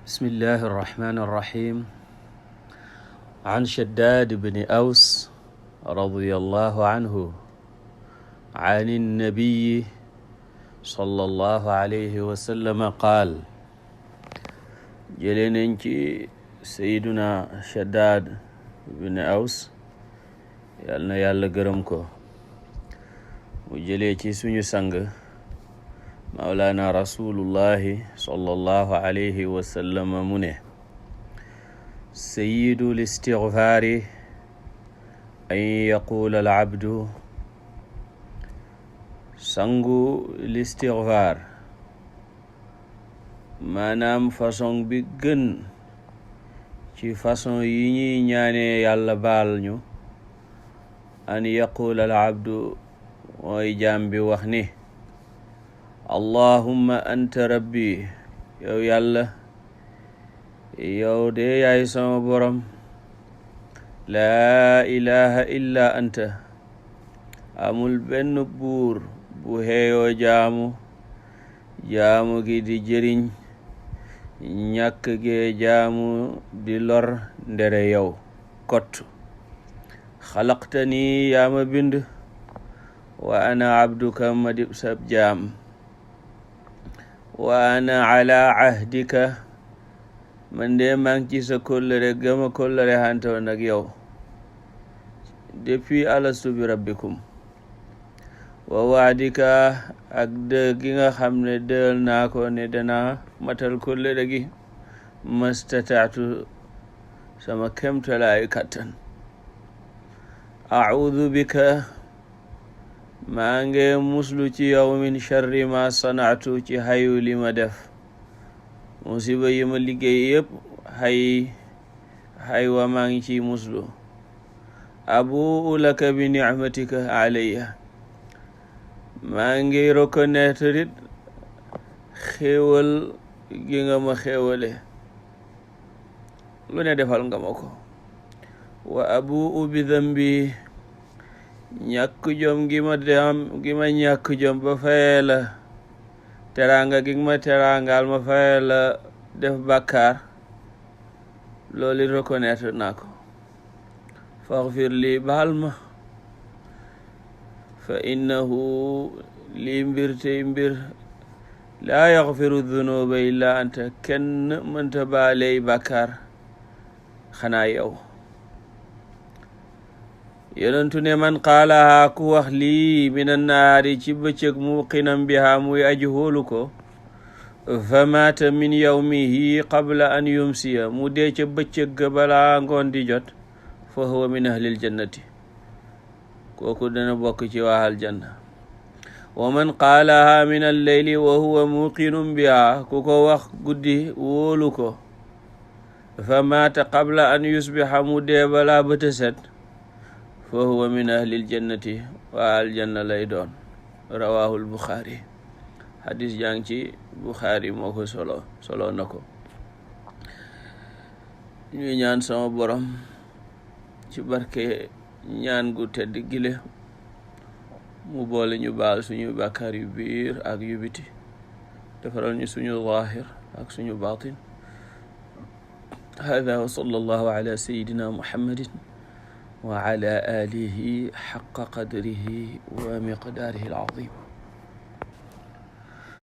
bismillahi irrahmani irrahim an shaddad bni aws radiyallahu anhu an innabiyi sallallahu alayhi wa sallam qaal jëlee nañ ci sayduna shaddad bni aws yal na yàlla gërëm ko mu jëlee ci suñu sang mawlaana rasulullahi sallallahu alayhi wa sallam mu ne sayyidu listigfaari an yaquula al abdu sangu listigfaar maanaam façon bi gën ci façon yi ñuy ñaanee yàlla baal ñu an yaquula al abdu mooy jaam bi wax ni allahumma anta rabbi yow yàlla yow de yaay sama borom laa ilaha illa anta amul benn buur bu heeyoo jaamu gi di jëriñ ñàkk gee jaamu di lor ndere yow kott xalaqtani yaa ma bind wa ana abduka ma dib sab jaam wa ana ala ahdika man de maa ngi ci sa kóllëre gama kóllëre hantoon ak yow depuis alastu bi rabbikum wa waadika ak dë gi nga xam ne dël naa ko ne dana matal kóllëre gi mastataatu sama kemtalaayu kattan a'uudu bika maa ngi muslu ci yow min charri ma sanaatu ci xayu li ma def musiba yi ma liggéey yëpp xay wa maa ngi ciy muslu abuu laka bi nicmatika alayya maa ngi reconnaître it xéewal gi nga ma xéewale lu ne defal nga ma ko wa abuu bi dambi ñàkk jom gi ma ñàkk jom ba fayee la teraanga gi ma teraangal ma fayee la def bàkkaar loolu reconnaître naa ko faghfir li baal ma fa innahu lii mbir tey mbir laa yaghfiru dunuba illa anta kenn mënta baaley bàkkaar xanaa yow yonentu ne man qaalaha ku wax lii mina naari ci bëccëg muqinan biha muy aji hóolu ko fa maata min yawmihi qabla an yumsiya mu dee ca bëccëg ga balaa ngoon di jot fa huwa min ahlil jannati kooku dana bokk ci waa aljanna wa man qaalaha min alleyli wa huwa muqinun biha ku ko wax guddi wóolu ko fa maata qabla an yusbiha mu dee balaa bëta set fa huwa min ahlil jannati waa aljanna lay doon rawahul buxaari hadis jàng ci buxaari moo ko solo na ko ñuy ñaan sama borom ci barke ñaan gu tedd gile mu boole ñu baal suñu bàkkaar yu biir ak yu biti defaral ñu suñu zaahir ak suñu baatin hada wa sallallahu ala sayidina muhammadin wa ala alihi xaqa qadrihi wa miqdaarihi al-azim